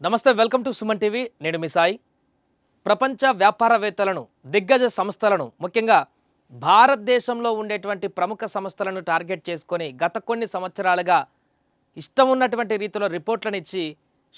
నమస్తే, welcome to Suman TV. నేను మీ సాయి. ప్రపంచ వ్యాపారవేత్తలను, దిగ్గజ సంస్థలను, ముఖ్యంగా భారతదేశంలో ఉండేటువంటి ప్రముఖ సంస్థలను టార్గెట్ చేసుకొని గత కొన్ని సంవత్సరాలుగా ఇష్టం ఉన్నటువంటి రీతిలో రిపోర్ట్లను ఇచ్చి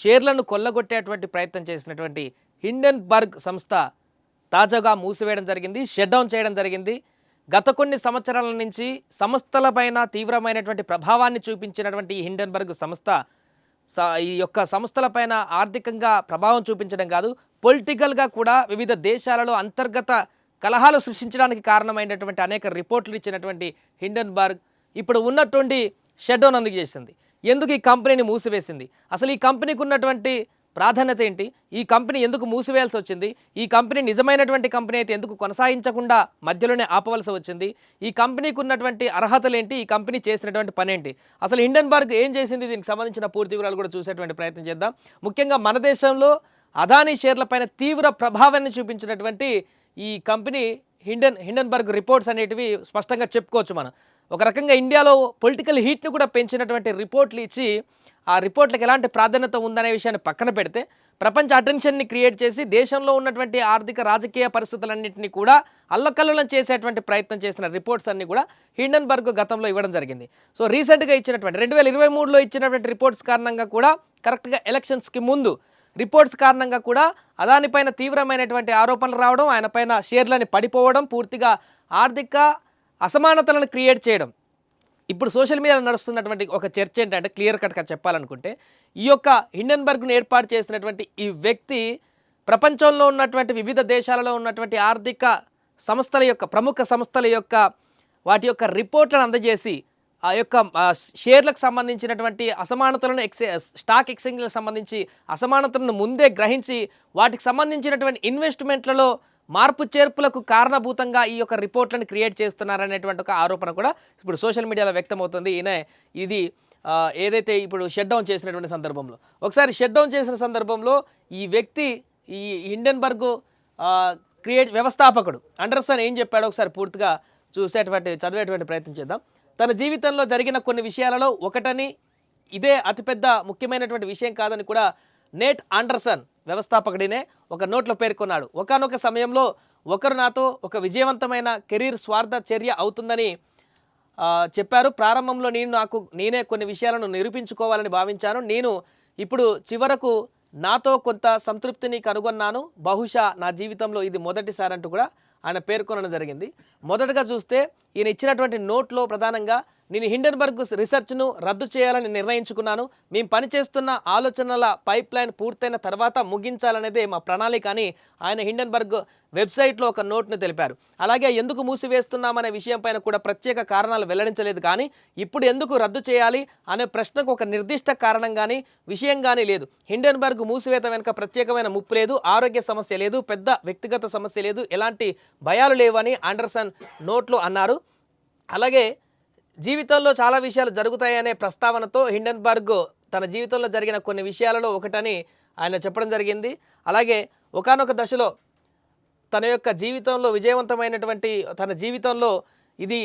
షేర్లను కొల్లగొట్టేటువంటి ప్రయత్నం చేసినటువంటి హిండెన్బర్గ్ సంస్థ తాజాగా మూసివేయడం జరిగింది, షట్ డౌన్ చేయడం జరిగింది. గత కొన్ని సంవత్సరాల నుంచి సంస్థలపైన తీవ్రమైనటువంటి ప్రభావాన్ని చూపించినటువంటి ఈ హిండెన్బర్గ్ సంస్థ ఈ యొక్క సంస్థలపైన ఆర్థికంగా ప్రభావం చూపించడం కాదు, పొలిటికల్గా కూడా వివిధ దేశాలలో అంతర్గత కలహాలు సృష్టించడానికి కారణమైనటువంటి అనేక రిపోర్ట్లు ఇచ్చినటువంటి హిండెన్బర్గ్ ఇప్పుడు ఉన్నటువంటి షట్ డౌన్ అందుకు చేసింది. ఎందుకు ఈ కంపెనీని మూసివేసింది? అసలు ఈ కంపెనీకి ఉన్నటువంటి ప్రాధాన్యత ఏంటి? ఈ కంపెనీ ఎందుకు మూసివేయాల్సి వచ్చింది? ఈ కంపెనీ నిజమైనటువంటి కంపెనీ అయితే ఎందుకు కొనసాగించకుండా మధ్యలోనే ఆపవలసి వచ్చింది? ఈ కంపెనీకి ఉన్నటువంటి అర్హతలు ఏంటి? ఈ కంపెనీ చేసినటువంటి పని ఏంటి? అసలు హిండెన్బర్గ్ ఏం చేసింది? దీనికి సంబంధించిన పూర్తి వివరాలు కూడా చూసేటువంటి ప్రయత్నం చేద్దాం. ముఖ్యంగా మన దేశంలో అదానీ షేర్లపైన తీవ్ర ప్రభావాన్ని చూపించినటువంటి ఈ కంపెనీ హిండెన్బర్గ్ రిపోర్ట్స్ అనేటివి స్పష్టంగా చెప్పుకోవచ్చు. మనం ఒక రకంగా ఇండియాలో పొలిటికల్ హీట్ని కూడా పెంచినటువంటి రిపోర్ట్లు ఇచ్చి ఆ రిపోర్ట్లకు ఎలాంటి ప్రాధాన్యత ఉందనే విషయాన్ని పక్కన పెడితే ప్రపంచ అటెన్షన్ని క్రియేట్ చేసి దేశంలో ఉన్నటువంటి ఆర్థిక రాజకీయ పరిస్థితులన్నింటినీ కూడా అల్లకల్లోలం చేసేటువంటి ప్రయత్నం చేసిన రిపోర్ట్స్ అన్నీ కూడా హిండెన్బర్గ్ గతంలో ఇవ్వడం జరిగింది. సో రీసెంట్గా ఇచ్చినటువంటి 2023లో ఇచ్చినటువంటి రిపోర్ట్స్ కారణంగా కూడా కరెక్ట్గా ఎలక్షన్స్కి ముందు రిపోర్ట్స్ కారణంగా కూడా అదాని పైన తీవ్రమైనటువంటి ఆరోపణలు రావడం, ఆయన పైన షేర్లని పడిపోవడం, పూర్తిగా ఆర్థిక అసమానతలను క్రియేట్ చేయడం. ఇప్పుడు సోషల్ మీడియాలో నడుస్తున్నటువంటి ఒక చర్చ ఏంటంటే, క్లియర్ కట్గా చెప్పాలనుకుంటే, ఈ యొక్క హిండెన్బర్గ్ను ఏర్పాటు చేసినటువంటి ఈ వ్యక్తి ప్రపంచంలో ఉన్నటువంటి వివిధ దేశాలలో ఉన్నటువంటి ఆర్థిక సంస్థల యొక్క ప్రముఖ సంస్థల యొక్క వాటి యొక్క రిపోర్ట్లను అందజేసి ఆ యొక్క షేర్లకు సంబంధించినటువంటి అసమానతలను స్టాక్ ఎక్స్చేంజ్లకు సంబంధించి అసమానతలను ముందే గ్రహించి వాటికి సంబంధించినటువంటి ఇన్వెస్ట్మెంట్లలో మార్పు చేర్పులకు కారణభూతంగా ఈ యొక్క రిపోర్ట్లను క్రియేట్ చేస్తున్నారనేటువంటి ఒక ఆరోపణ కూడా ఇప్పుడు సోషల్ మీడియాలో వ్యక్తమవుతుంది. ఇది ఏదైతే ఇప్పుడు షట్ డౌన్ చేసినటువంటి సందర్భంలో, ఒకసారి షట్ డౌన్ చేసిన సందర్భంలో ఈ వ్యక్తి, ఈ హిండెన్బర్గ్ వ్యవస్థాపకుడు అండర్సన్ ఏం చెప్పాడో ఒకసారి పూర్తిగా చదివేటువంటి ప్రయత్నం చేద్దాం. తన జీవితంలో జరిగిన కొన్ని విషయాలలో ఒకటని, ఇదే అతిపెద్ద ముఖ్యమైనటువంటి విషయం కాదని కూడా నేట్ ఆండర్సన్ వ్యవస్థాపకుడినే ఒక నోట్లో పేర్కొన్నాడు. ఒకానొక సమయంలో ఒకరు నాతో ఒక విజయవంతమైన కెరీర్ స్వార్థ చర్య అవుతుందని చెప్పారు. ప్రారంభంలో నేనే కొన్ని విషయాలను నిరూపించుకోవాలని భావించాను. నేను ఇప్పుడు చివరకు నాతో కొంత సంతృప్తిని కనుగొన్నాను. బహుశా నా జీవితంలో ఇది మొదటిసారి అంటూ కూడా ఆయన పేర్కొనడం జరిగింది. మొదటగా చూస్తే ఈయన ఇచ్చినటువంటి నోట్లో ప్రధానంగా, నేను హిండెన్బర్గ్ రీసెర్చ్ను రద్దు చేయాలని నిర్ణయించుకున్నాను. మేము పనిచేస్తున్న ఆలోచనల పైప్ లైన్ పూర్తయిన తర్వాత ముగించాలనేదే మా ప్రణాళిక అని ఆయన హిండెన్బర్గ్ వెబ్సైట్లో ఒక నోట్ను తెలిపారు. అలాగే ఎందుకు మూసివేస్తున్నామనే విషయం పైన కూడా ప్రత్యేక కారణాలు వెల్లడించలేదు. కానీ ఇప్పుడు ఎందుకు రద్దు చేయాలి అనే ప్రశ్నకు ఒక నిర్దిష్ట కారణం కానీ విషయం కానీ లేదు. హిండెన్బర్గ్ మూసివేత వెనుక ప్రత్యేకమైన ముప్పు లేదు, ఆరోగ్య సమస్య లేదు, పెద్ద వ్యక్తిగత సమస్య లేదు, ఎలాంటి భయాలు లేవని ఆండర్సన్ నోట్లో అన్నారు. అలాగే జీవితంలో చాలా విషయాలు జరుగుతాయనే ప్రస్తావనతో హిండెన్బర్గ్ తన జీవితంలో జరిగిన కొన్ని విషయాలలో ఒకటని ఆయన చెప్పడం జరిగింది. అలాగే ఒకానొక దశలో తన యొక్క జీవితంలో విజయవంతమైనటువంటి తన జీవితంలో ఇది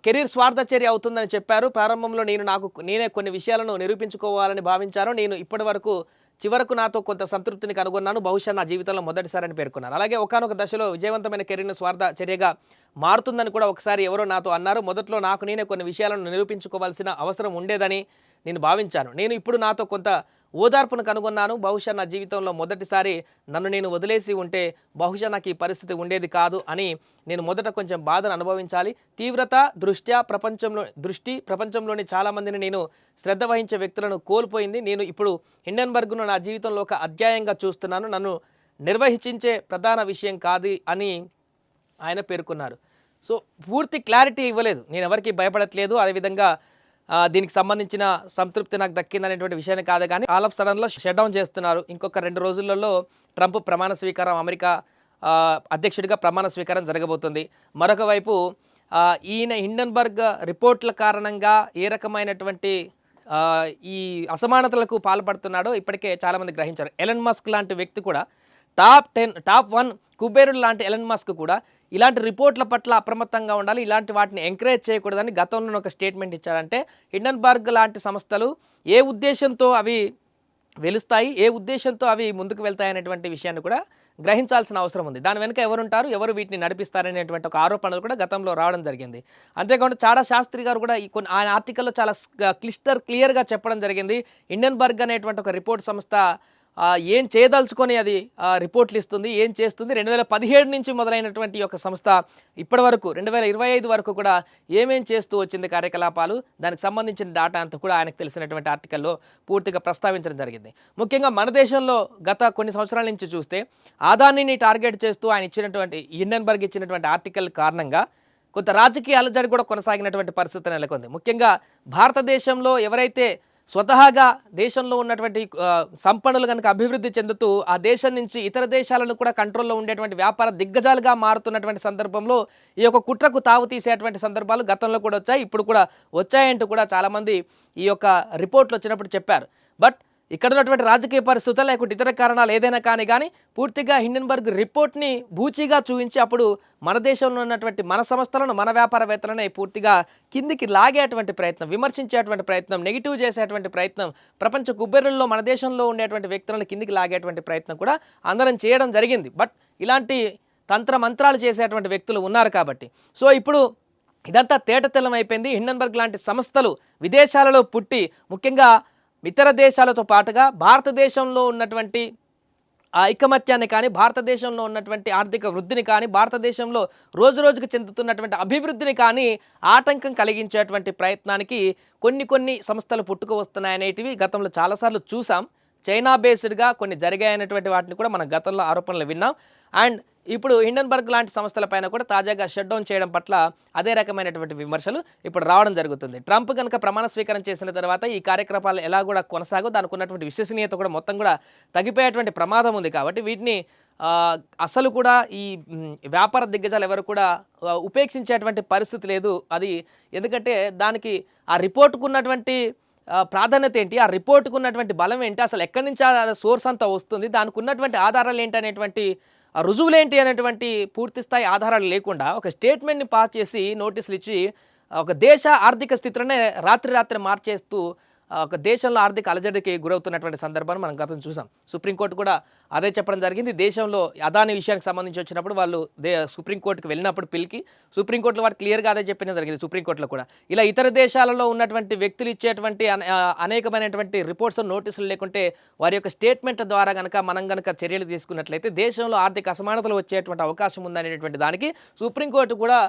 కెరీర్ స్వార్థచర్య అవుతుందని చెప్పారు. ప్రారంభంలో నేనే కొన్ని విషయాలను నిరూపించుకోవాలని భావించాను. నేను చివరకు నాతో కొంత సంతృప్తిని కనుగొన్నాను. బహుశా నా జీవితంలో మొదటిసారని పేర్కొన్నారు. అలాగే ఒకానొక దశలో విజయవంతమైన కెరీర్ను స్వార్థ చర్యగా మారుతుందని కూడా ఒకసారి ఎవరో నాతో అన్నారు. మొదట్లో నేనే కొన్ని విషయాలను నిరూపించుకోవాల్సిన అవసరం ఉండేదని నేను భావించాను. నేను ఇప్పుడు నాతో కొంత ఓదార్పును కనుగొన్నాను. బహుశా నా జీవితంలో మొదటిసారి నన్ను నేను వదిలేసి ఉంటే బహుశా నాకు ఈ పరిస్థితి ఉండేది కాదు అని నేను మొదట కొంచెం బాధను అనుభవించాలి. తీవ్రత ప్రపంచంలోని చాలామందిని నేను శ్రద్ధ వహించే వ్యక్తులను కోల్పోయింది. నేను ఇప్పుడు హిండెన్బర్గ్ను నా జీవితంలో ఒక అధ్యాయంగా చూస్తున్నాను. నన్ను నిర్వహించే ప్రధాన విషయం కాదు అని ఆయన పేర్కొన్నారు. సో పూర్తి క్లారిటీ ఇవ్వలేదు. నేను ఎవరికి భయపడట్లేదు, అదేవిధంగా దీనికి సంబంధించిన సంతృప్తి నాకు దక్కిందనేటువంటి విషయాన్ని కాదు. కానీ ఆల్ ఆఫ్ సడన్లో షట్ డౌన్ చేస్తున్నారు. ఇంకొక 2 రోజులలో ట్రంప్ ప్రమాణ స్వీకారం, అమెరికా అధ్యక్షుడిగా ప్రమాణ స్వీకారం జరగబోతుంది. మరొక వైపు ఈయన హిండెన్బర్గ్ రిపోర్ట్ల కారణంగా ఏ రకమైనటువంటి ఈ అసమానతలకు పాల్పడుతున్నాడో ఇప్పటికే చాలామంది గ్రహించారు. ఎలన్ మస్క్ లాంటి వ్యక్తి కూడా టాప్ 1 కుబేరుడు లాంటి ఎలన్ మస్క్ కూడా ఇలాంటి రిపోర్ట్ల పట్ల అప్రమత్తంగా ఉండాలి, ఇలాంటి వాటిని ఎంకరేజ్ చేయకూడదని గతంలో ఒక స్టేట్మెంట్ ఇచ్చాడంటే హిండెన్బర్గ్ లాంటి సంస్థలు ఏ ఉద్దేశంతో అవి వెలుస్తాయి, ఏ ఉద్దేశంతో అవి ముందుకు వెళ్తాయనేటువంటి విషయాన్ని కూడా గ్రహించాల్సిన అవసరం ఉంది. దాని వెనుక ఎవరుంటారు, ఎవరు వీటిని నడిపిస్తారనేటువంటి ఒక ఆరోపణలు కూడా గతంలో రావడం జరిగింది. అంతేకాకుండా చాడా శాస్త్రి గారు కూడా ఈ కొన్ని ఆయన ఆర్టికల్‌లో చాలా క్లియర్‌గా చెప్పడం జరిగింది. హిండెన్బర్గ్ అనేటువంటి ఒక రిపోర్ట్ సంస్థ ఏం చేయదలుచుకొని అది రిపోర్ట్‌లు ఇస్తుంది, ఏం చేస్తుంది, 2017 నుంచి మొదలైనటువంటి ఈ యొక్క సంస్థ ఇప్పటివరకు 2025 వరకు కూడా ఏమేం చేస్తూ వచ్చింది కార్యకలాపాలు, దానికి సంబంధించిన డేటా అంతా కూడా ఆయనకు తెలిసినటువంటి ఆర్టికల్‌లో పూర్తిగా ప్రస్తావించడం జరిగింది. ముఖ్యంగా మన దేశంలో గత కొన్ని సంవత్సరాల నుంచి చూస్తే అదానీని టార్గెట్ చేస్తూ ఆయన ఇచ్చినటువంటి హిండెన్బర్గ్ ఇచ్చినటువంటి ఆర్టికల్ కారణంగా కొంత రాజకీయ అలజడి కూడా కొనసాగినటువంటి పరిస్థితి నెలకొంది. ముఖ్యంగా భారతదేశంలో ఎవరైతే స్వతహాగా దేశంలో ఉన్నటువంటి సంపన్నులు కనుక అభివృద్ధి చెందుతూ ఆ దేశం నుంచి ఇతర దేశాలను కూడా కంట్రోల్లో ఉండేటువంటి వ్యాపార దిగ్గజాలుగా మారుతున్నటువంటి సందర్భంలో ఈ యొక్క కుట్రకు తావు తీసేటువంటి సందర్భాలు గతంలో కూడా వచ్చాయి, ఇప్పుడు కూడా వచ్చాయంటూ కూడా చాలామంది ఈ యొక్క రిపోర్ట్లు వచ్చినప్పుడు చెప్పారు. బట్ ఇక్కడ ఉన్నటువంటి రాజకీయ పరిస్థితులు లేకుంటే ఇతర కారణాలు ఏదైనా కానీ పూర్తిగా హిండెన్బర్గ్ రిపోర్ట్ని బూచిగా చూపించి అప్పుడు మన దేశంలో ఉన్నటువంటి మన సంస్థలను, మన వ్యాపారవేత్తలనే పూర్తిగా కిందికి లాగేటువంటి ప్రయత్నం, విమర్శించేటువంటి ప్రయత్నం, నెగిటివ్ చేసేటువంటి ప్రయత్నం, ప్రపంచ కుబేరుల్లో మన దేశంలో ఉండేటువంటి వ్యక్తులను కిందికి లాగేటువంటి ప్రయత్నం కూడా అందరం చేయడం జరిగింది. బట్ ఇలాంటి మంత్రాలు చేసేటువంటి వ్యక్తులు ఉన్నారు కాబట్టి సో ఇప్పుడు ఇదంతా తేటతెల్లం అయిపోయింది. హిండెన్బర్గ్ లాంటి సంస్థలు విదేశాలలో పుట్టి ముఖ్యంగా ఇతర దేశాలతో పాటుగా భారతదేశంలో ఉన్నటువంటి ఐకమత్యాన్ని కానీ, భారతదేశంలో ఉన్నటువంటి ఆర్థిక వృద్ధిని కానీ, భారతదేశంలో రోజురోజుకు చెందుతున్నటువంటి అభివృద్ధిని కానీ ఆటంకం కలిగించేటువంటి ప్రయత్నానికి కొన్ని సంస్థలు పుట్టుకు వస్తున్నాయనేటివి గతంలో చాలాసార్లు చూసాం. చైనా బేస్డ్గా కొన్ని జరిగాయనేటువంటి వాటిని కూడా మనం గతంలో ఆరోపణలు విన్నాం. అండ్ ఇప్పుడు హిండెన్బర్గ్ లాంటి సంస్థలపైన కూడా తాజాగా షట్ డౌన్ చేయడం పట్ల అదే రకమైనటువంటి విమర్శలు ఇప్పుడు రావడం జరుగుతుంది. ట్రంప్ కనుక ప్రమాణ స్వీకారం చేసిన తర్వాత ఈ కార్యక్రమాలు ఎలా కూడా కొనసాగో దానికి ఉన్నటువంటి విశ్వసనీయత కూడా మొత్తం కూడా తగ్గిపోయేటువంటి ప్రమాదం ఉంది. కాబట్టి వీటిని అసలు కూడా ఈ వ్యాపార దిగ్గజాలు ఎవరు కూడా ఉపేక్షించేటువంటి పరిస్థితి లేదు. అది ఎందుకంటే దానికి ఆ రిపోర్టుకు ఉన్నటువంటి ప్రాధాన్యత ఏంటి, ఆ రిపోర్టుకు ఉన్నటువంటి బలం ఏంటి, అసలు ఎక్కడి నుంచి ఆ సోర్స్ అంతా వస్తుంది, దానికి ఉన్నటువంటి ఆధారాలు ఏంటి అనేటువంటి రుజువులేంటి అనేటువంటి పూర్తి స్థాయి ఆధారాలు లేకుండా ఒక స్టేట్మెంట్ని పాస్ చేసి నోటీసులు ఇచ్చి ఒక దేశ ఆర్థిక స్థితిలోనే రాత్రి మార్చేస్తూ ఒక దేశంలో ఆర్థిక అలజడికి గురవుతున్నటువంటి సందర్భాన్ని మనం గతం చూసాం. సుప్రీంకోర్టు కూడా అదే చెప్పడం జరిగింది. దేశంలో అదాని విషయానికి సంబంధించి వచ్చినప్పుడు వాళ్ళు సుప్రీంకోర్టుకి వెళ్ళినప్పుడు పిలికి సుప్రీంకోర్టులో వారు క్లియర్గా అదే చెప్పడం జరిగింది. సుప్రీంకోర్టులో కూడా ఇలా ఇతర దేశాలలో ఉన్నటువంటి వ్యక్తులు ఇచ్చేటువంటి అనేకమైనటువంటి రిపోర్ట్స్, నోటీసులు లేకుంటే వారి యొక్క స్టేట్మెంట్ ద్వారా మనం కనుక చర్యలు తీసుకున్నట్లయితే దేశంలో ఆర్థిక అసమానతలు వచ్చేటువంటి అవకాశం ఉందనేటువంటి దానికి సుప్రీంకోర్టు కూడా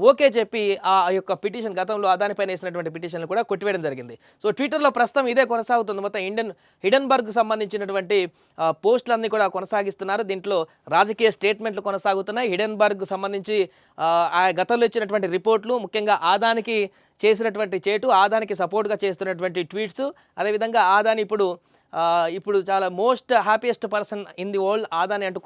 ఓకే చెప్పి ఆ యొక్క పిటిషన్ గతంలో అదానిపైన వేసినటువంటి పిటిషన్లు కూడా కొట్టివేయడం జరిగింది. సో ట్విట్టర్లో ప్రస్తుతం ఇదే కొనసాగుతుంది. మొత్తం హిండెన్బర్గ్ సంబంధించినటువంటి పోస్టులన్నీ కూడా కొనసాగిస్తున్నారు. దీంట్లో రాజకీయ స్టేట్మెంట్లు కొనసాగుతున్నాయి. హిండెన్బర్గ్ సంబంధించి ఆ గతంలో ఇచ్చినటువంటి రిపోర్ట్లు, ముఖ్యంగా ఆదానికి చేసినటువంటి చేటు, ఆదానికి సపోర్ట్గా చేస్తున్నటువంటి ట్వీట్స్, అదేవిధంగా ఆదాని ఇప్పుడు చాలా most happiest person in the world Adani అంటూ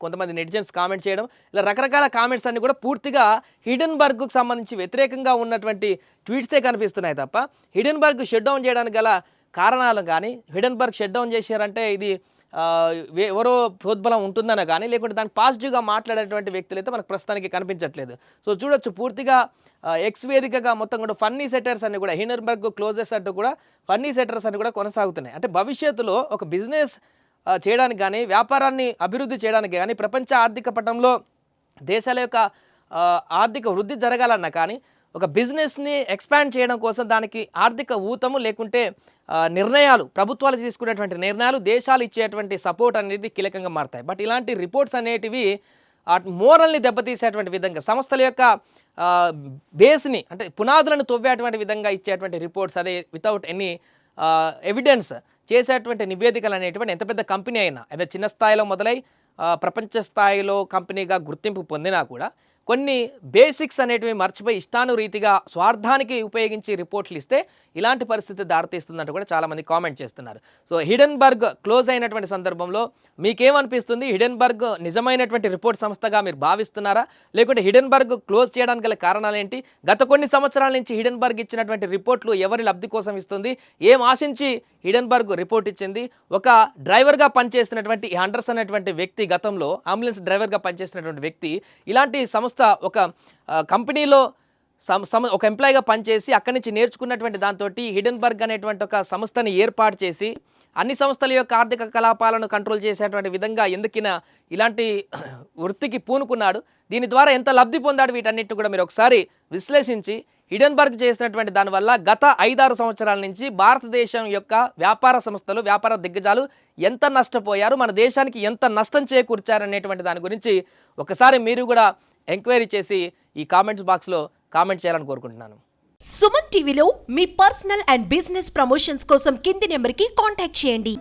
కొంతమంది నెటిజన్స్ కామెంట్ చేయడం, ఇలా రకరకాల కామెంట్స్ అన్ని కూడా పూర్తిగా హిండెన్బర్గ్కు సంబంధించి వ్యతిరేకంగా ఉన్నటువంటి ట్వీట్సే కనిపిస్తున్నాయి తప్ప హిండెన్బర్గ్ షట్ డౌన్ చేయడానికి గల కారణాలు కానీ, హిండెన్బర్గ్ షట్ డౌన్ చేశారంటే ఇది ఎవరో ప్రోద్బలం ఉంటుందనో కానీ, లేకుంటే దానికి పాజిటివ్గా మాట్లాడేటువంటి వ్యక్తులు అయితే మనకు ప్రస్తుతానికి కనిపించట్లేదు. సో చూడొచ్చు పూర్తిగా ఎక్స్ వేదికగా మొత్తం కూడా ఫన్నీ సెటర్స్ అన్ని కూడా హిండెన్బర్గ్ క్లోజెస్ అంటూ కూడా ఫన్నీ సెటర్స్ అన్ని కూడా కొనసాగుతున్నాయి. అంటే భవిష్యత్తులో ఒక బిజినెస్ చేయడానికి కానీ, వ్యాపారాన్ని అభివృద్ధి చేయడానికి కానీ, ప్రపంచ ఆర్థిక పటంలో దేశాల యొక్క ఆర్థిక వృద్ధి జరగాలన్నా కానీ, ఒక బిజినెస్ని ఎక్స్పాండ్ చేయడం కోసం దానికి ఆర్థిక ఊతము లేకుంటే నిర్ణయాలు, ప్రభుత్వాలు తీసుకునేటువంటి నిర్ణయాలు, దేశాలు ఇచ్చేటువంటి సపోర్ట్ అనేది కీలకంగా మారుతాయి. బట్ ఇలాంటి రిపోర్ట్స్ అనేటివి మోరల్ని దెబ్బతీసేటువంటి విధంగా, సంస్థల యొక్క బేస్ని అంటే పునాదులను తవ్వేటువంటి విధంగా ఇచ్చేటువంటి రిపోర్ట్స్, అదే వితౌట్ ఎనీ ఎవిడెన్స్ చేసేటువంటి నివేదికలు అనేటువంటి ఎంత పెద్ద కంపెనీ అయినా, అదే చిన్న స్థాయిలో మొదలై ప్రపంచ స్థాయిలో కంపెనీగా గుర్తింపు పొందినా కూడా కొన్ని బేసిక్స్ అనేటివి మర్చిపోయి ఇష్టానురీతిగా స్వార్థానికి ఉపయోగించి రిపోర్ట్లు ఇస్తే ఇలాంటి పరిస్థితి దారితీస్తుందంటూ కూడా చాలామంది కామెంట్ చేస్తున్నారు. సో హిండెన్బర్గ్ క్లోజ్ అయినటువంటి సందర్భంలో మీకేమనిపిస్తుంది? హిండెన్బర్గ్ నిజమైనటువంటి రిపోర్ట్ సంస్థగా మీరు భావిస్తున్నారా, లేకుంటే హిండెన్బర్గ్ క్లోజ్ చేయడానికి గల కారణాలు ఏంటి? గత కొన్ని సంవత్సరాల నుంచి హిండెన్బర్గ్ ఇచ్చినటువంటి రిపోర్ట్లు ఎవరి లబ్ధి కోసం ఇస్తుంది, ఏం ఆశించి హిండెన్బర్గ్ రిపోర్ట్ ఇచ్చింది? ఒక డ్రైవర్గా పనిచేసినటువంటి హండర్స్ అనేటువంటి వ్యక్తి, గతంలో అంబులెన్స్ డ్రైవర్గా పనిచేసినటువంటి వ్యక్తి, ఇలాంటి సంస్థ ఒక కంపెనీలో ఒక ఎంప్లాయీగా పనిచేసి అక్కడి నుంచి నేర్చుకున్నటువంటి దాంతో హిండెన్బర్గ్ అనేటువంటి ఒక సంస్థని ఏర్పాటు చేసి అన్ని సంస్థల యొక్క ఆర్థిక కలాపాలను కంట్రోల్ చేసేటువంటి విధంగా ఎందుకిన ఇలాంటి వృత్తికి పూనుకున్నాడు, దీని ద్వారా ఎంత లబ్ధి పొందాడు, వీటన్నిటిని కూడా మీరు ఒకసారి విశ్లేషించి హిడెన్బర్గ్ చేసినటువంటి దానివల్ల గత 5-6 సంవత్సరాల నుంచి భారతదేశం యొక్క వ్యాపార సంస్థలు, వ్యాపార దిగ్గజాలు ఎంత నష్టపోయారు, మన దేశానికి ఎంత నష్టం చేకూర్చారనేటువంటి దాని గురించి ఒకసారి మీరు కూడా ఎంక్వైరీ చేసి ఈ కామెంట్స్ బాక్స్లో కామెంట్ చేయాలని కోరుకుంటున్నాను. సుమన్ టీవీలో మీ పర్సనల్ అండ్ బిజినెస్ ప్రమోషన్స్ కోసం కింది నెంబర్కి కాంటాక్ట్ చేయండి.